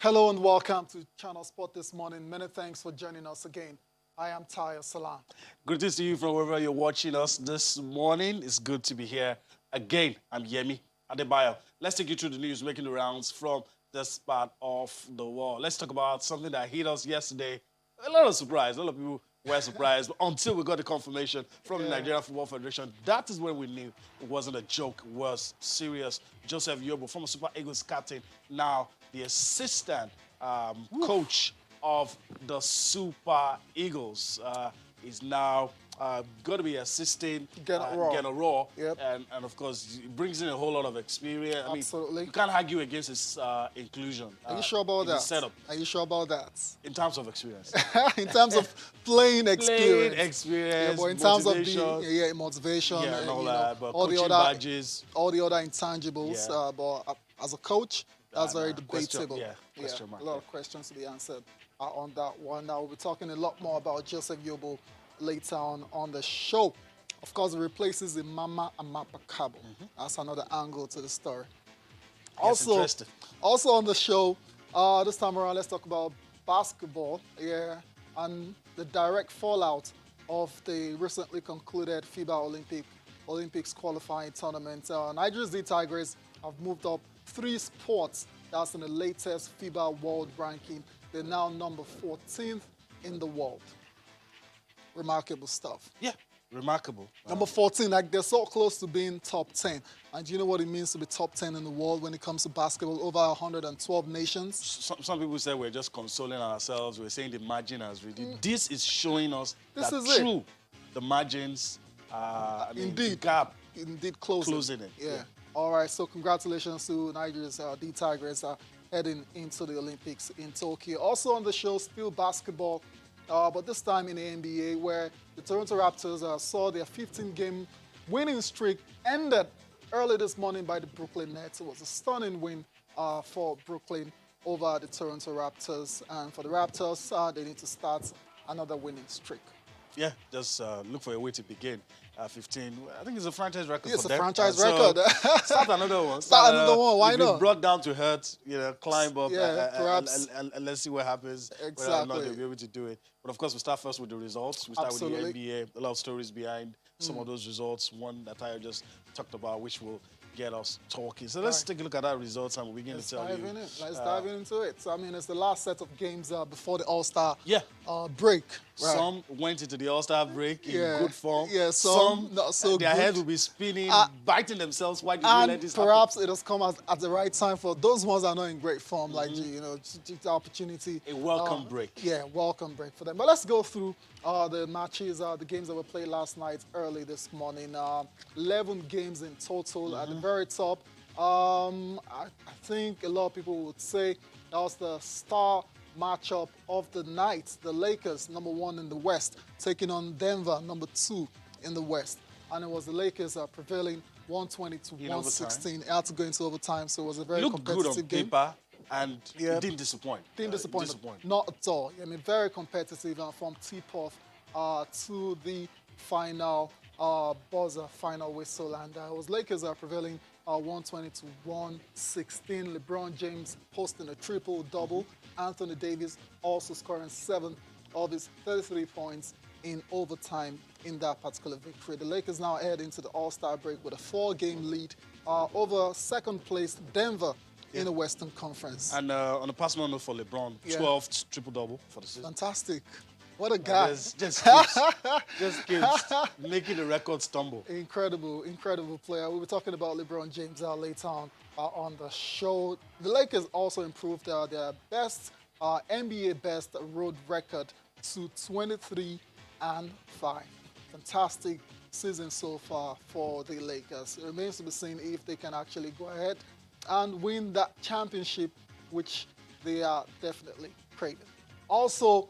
Hello and welcome to Channel Sport this morning. Many thanks for joining us again. I am Tayo Salam. Greetings to you from wherever you're watching us this morning. It's good to be here again. I'm Yemi Adebayo. Let's take you through the news making the rounds from this part of the world. Let's talk about something that hit us yesterday. A lot of surprise. A lot of people were surprised until we got the confirmation from the Nigerian Football Federation. That is when we knew it wasn't a joke, it was serious. Joseph Yobo, former Super Eagles captain, now the assistant coach of the Super Eagles, is now going to be assisting Raw. Yep. And of course, it brings in a whole lot of experience. Absolutely. I mean, you can't argue against his inclusion. Are you sure about that? Setup. Are you sure about that? In terms of experience. In terms of playing experience. Playing experience, but in terms of motivation. the motivation, And all that, but all the coaching other badges. all the other intangibles. Yeah. But as a coach, that's very Question, debatable. question mark. A lot of questions to be answered on that one. Now we'll be talking a lot more about Joseph Yobo later on the show. Of course, it replaces Imama Amapa Kabo. That's another angle to the story. Also on the show, this time around, let's talk about basketball. And the direct fallout of the recently concluded FIBA Olympics qualifying tournament. Nigeria's D Tigers have moved up 3 spots. That's in the latest FIBA World Ranking. They're now number 14th in the world. Remarkable stuff. Yeah, remarkable. Number 14, like they're so close to being top 10. And do you know what it means to be top 10 in the world when it comes to basketball? Over 112 nations. Some people say we're just consoling ourselves. We're saying the margin has reduced. This is showing us the margins, indeed, the gap. Indeed, closing it. Yeah. All right, so congratulations to Nigeria's D Tigers heading into the Olympics in Tokyo. Also on the show, still basketball, but this time in the NBA, where the Toronto Raptors saw their 15-game winning streak ended early this morning by the Brooklyn Nets. It was a stunning win for Brooklyn over the Toronto Raptors. And for the Raptors, they need to start another winning streak. Yeah, just look for a way to begin. 15. I think it's a franchise record It's for a them. franchise record. Start another one. Start another one. Why not? Brought down to hurt, climb up. Perhaps. And let's see what happens. Exactly. Whether or not they'll be able to do it. But of course, we start first with the results. We start with the NBA. A lot of stories behind some of those results. One that I just talked about, which will get us talking. So let's take a look at our results and we'll begin to tell you. Let's dive into it. So, I mean, it's the last set of games before the All-Star break. Right. Some went into the All-Star break in good form. Yeah, some not so good. Their head will be spinning, biting themselves. Why did we let this happen? Perhaps it has come at the right time for those ones that are not in great form, like, the opportunity. A welcome break. Yeah, welcome break for them. But let's go through the matches, the games that were played last night, early this morning. 11 games in total at the very top. I think a lot of people would say that was the star matchup of the night. The Lakers, number 1 in the West, taking on Denver, number 2 in the West. And it was the Lakers prevailing 120 to 116. It had to go into overtime, so it was a very competitive game. Looked good on paper, and it didn't disappoint. Didn't disappoint. Not at all. I mean, very competitive from tip-off to the final buzzer, final whistle. And it was Lakers prevailing 120 to 116. LeBron James posting a triple-double. Anthony Davis also scoring 7 of his 33 points in overtime in that particular victory. The Lakers now head into the All-Star break with a 4-game lead over second-place Denver in the Western Conference. And on a personal note for LeBron, 12th triple-double for the season. Fantastic. What a guy. Just keeps making the record stumble. Incredible player. We'll be talking about LeBron James later on the show. The Lakers also improved their best, NBA best road record to 23-5. Fantastic season so far for the Lakers. It remains to be seen if they can actually go ahead and win that championship, which they are definitely craving. Also,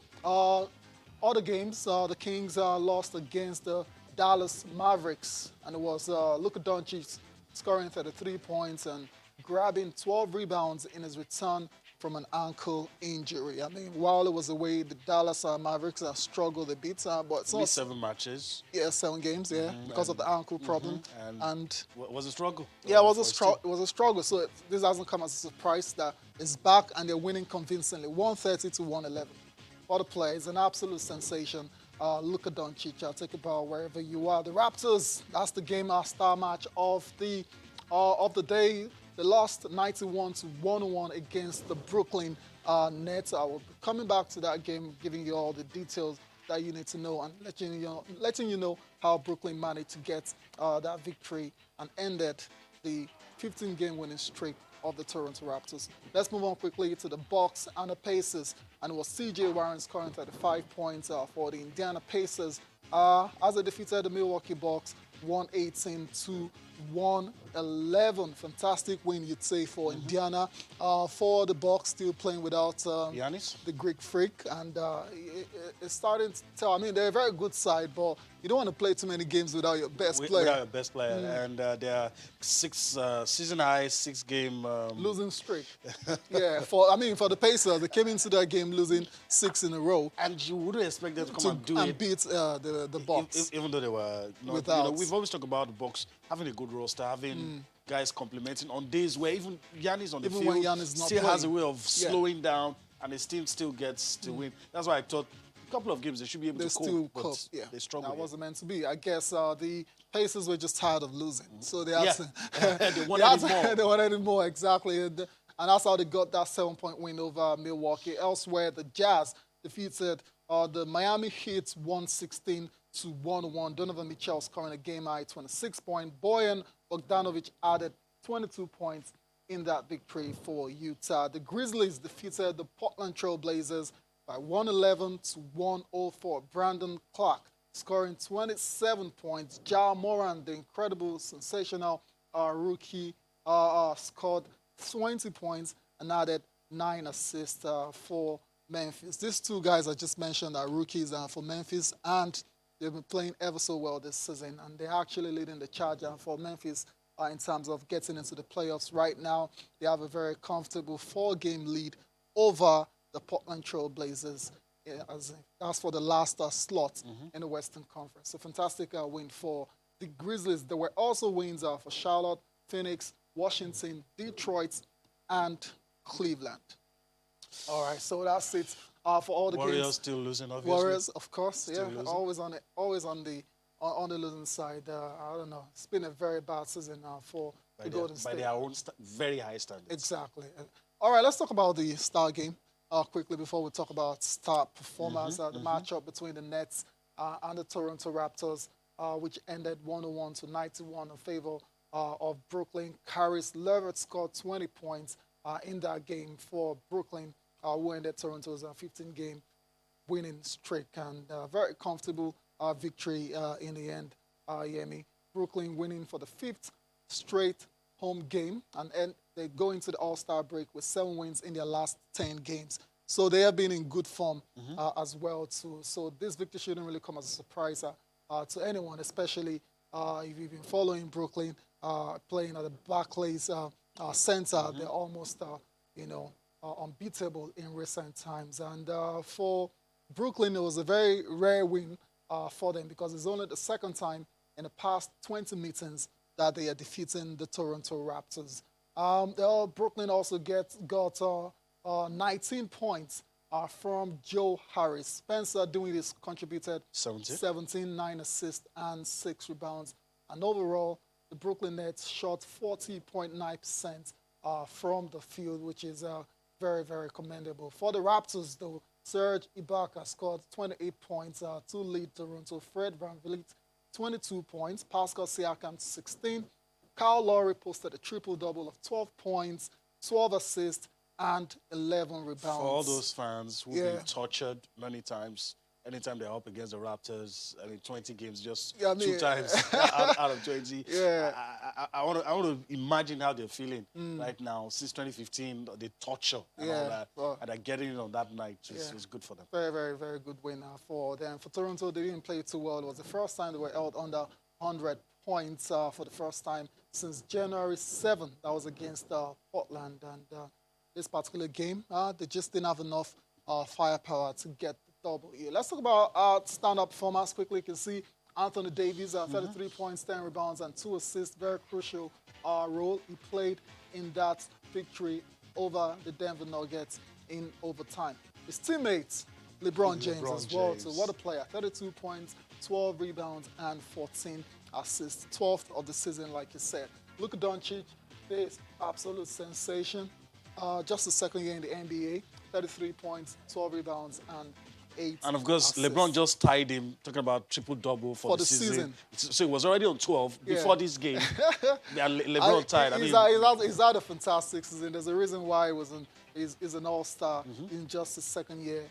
other games, the Kings lost against the Dallas Mavericks, and it was Luka Doncic scoring 33 points and grabbing 12 rebounds in his return from an ankle injury. I mean, while it was away, the Dallas Mavericks struggled a bit, but it's Missed not. 7 matches. Yeah, 7 games, yeah, because of the ankle problem. And And was a struggle yeah, for his team. it was a struggle. So this hasn't come as a surprise that it's back and they're winning convincingly, 130 to 111. What a play! It's an absolute sensation. Luka Doncic, take a ball wherever you are. The Raptors. That's the game, our star match of the day. They lost 91 to 101 against the Brooklyn Nets. I will be coming back to that game, giving you all the details that you need to know and letting you know how Brooklyn managed to get that victory and ended the 15-game winning streak of the Toronto Raptors. Let's move on quickly to the Bucks and the Pacers. And it was C.J. Warren scoring 35 points for the Indiana Pacers as they defeated the Milwaukee Bucks 118 to 111. Fantastic win, you'd say, for Indiana. For the Bucks, still playing without Giannis? the Greek freak, and it's starting to tell. I mean, they're a very good side, but you don't want to play too many games without your best player. Without your best player. And there are season high 6-game Losing streak. Yeah, for the Pacers, they came into that game losing 6 in a row. And you wouldn't expect them to come and do it. Beat the Bucks. Even though they were not, Without. we've always talked about the Bucks having a good roster, having guys complementing on days where even Giannis on the Even field when Giannis not still has a playing. way of slowing down, and his team still gets to win. That's why I thought a couple of games they should be able They to still cope, but cope, yeah. they struggled. That wasn't meant to be. I guess the Pacers were just tired of losing, so they had Yeah. to. They wanted it more. They wanted it more, exactly, and that's how they got that 7-point win over Milwaukee. Elsewhere, the Jazz defeated the Miami Heat 116 to 101. Donovan Mitchell scoring a game high 26 points. Bojan Bogdanovic added 22 points in that victory for Utah. The Grizzlies defeated the Portland Trail Blazers by 111 to 104. Brandon Clark scoring 27 points. Ja Moran, the incredible, sensational rookie, scored 20 points and added 9 assists for Memphis. These two guys I just mentioned are rookies for Memphis, and they've been playing ever so well this season, and they're actually leading the charge for Memphis in terms of getting into the playoffs right now. They have a very comfortable 4-game lead over the Portland Trail Blazers as for the last slot in the Western Conference. A fantastic win for the Grizzlies. There were also wins for Charlotte, Phoenix, Washington, Detroit, and Cleveland. All right, so that's it for all the Warriors games. still losing, obviously. Warriors, of course, Still losing. always on the losing side. I don't know. It's been a very bad season for the Golden State. By their own very high standards. Exactly. All right, let's talk about the star game quickly before we talk about star performers. The matchup between the Nets and the Toronto Raptors, which ended 101 to 91 in favor of Brooklyn. Caris LeVert scored 20 points in that game for Brooklyn, who ended Toronto's 15-game winning streak, and very comfortable victory in the end, Yemi. Brooklyn winning for the 5th straight home game, and they go into the All-Star break with 7 wins in their last 10 games. So they have been in good form as well, too. So this victory shouldn't really come as a surprise to anyone, especially if you've been following Brooklyn playing at the Barclays Center. They're almost, unbeatable in recent times. And for Brooklyn, it was a very rare win for them because it's only the second time in the past 20 meetings that they are defeating the Toronto Raptors. Brooklyn also got 19 points from Joe Harris. Spencer doing this contributed 17, 9 assists, and 6 rebounds. And overall, the Brooklyn Nets shot 40.9% from the field, which is very, very commendable. For the Raptors, though, Serge Ibaka scored 28 points to lead Toronto. Fred VanVleet, 22 points. Pascal Siakam, 16. Kyle Lowry posted a triple-double of 12 points, 12 assists, and 11 rebounds. For all those fans who've been tortured many times, anytime they're up against the Raptors, 20 games, just 2 times out of 20. Yeah. I want to imagine how they're feeling right now. Since 2015, the torture and all that, and they're getting it on that night. It's good for them. Very, very, very good win for them. For Toronto, they didn't play too well. It was the first time they were held under 100 points for the first time since January 7th. That was against Portland. And this particular game. They just didn't have enough firepower to get the double here. Let's talk about stand-up performance quickly. You can see Anthony Davis, 33 points, 10 rebounds, and 2 assists. Very crucial role he played in that victory over the Denver Nuggets in overtime. His teammates, LeBron James as well. So what a player. 32 points, 12 rebounds, and 14 assists. 12th of the season, like you said. Luka Doncic, this absolute sensation. Just the second year in the NBA. 33 points, 12 rebounds, and 8 And of course, assists. LeBron just tied him, talking about triple-double for the season. So it was already on 12 before this game. LeBron tied. He's had a fantastic season. There's a reason why he's an all-star in just his second year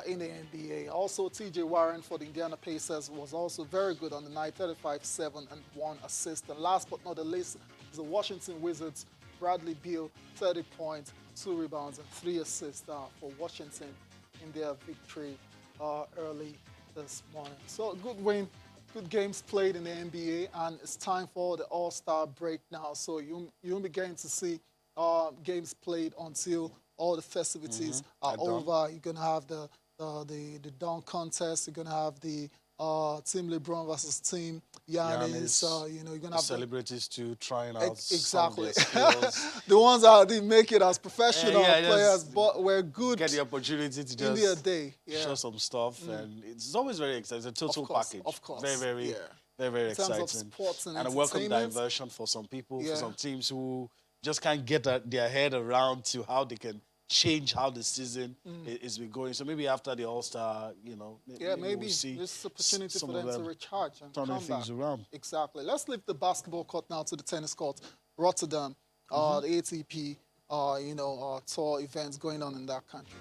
in the NBA. Also, TJ Warren for the Indiana Pacers was also very good on the night, 35, 7, and 1 assist. And last but not the least is the Washington Wizards, Bradley Beal, 30 points, 2 rebounds, and 3 assists for Washington in their victory early this morning. So a good win, good games played in the NBA, and it's time for the All-Star break now. So you won't be getting to see games played until all the festivities are over. You're gonna have the dunk contest. You're gonna have the Team LeBron versus Team Giannis. You're gonna have celebrities too trying out exactly some of their skills. the ones that didn't make it as professional players, but were good. Get the opportunity to in just their day, show some stuff, and it's always very exciting. It's a total package. Of course, very exciting. Of sports and a welcome diversion for some people, for some teams who just can't get their head around to how they can change how the season is going. So maybe after the All-Star, maybe we'll see this opportunity for them to recharge and turning come things back. around. Exactly. Let's leave the basketball court now to the tennis court. Rotterdam, the ATP, tour events going on in that country.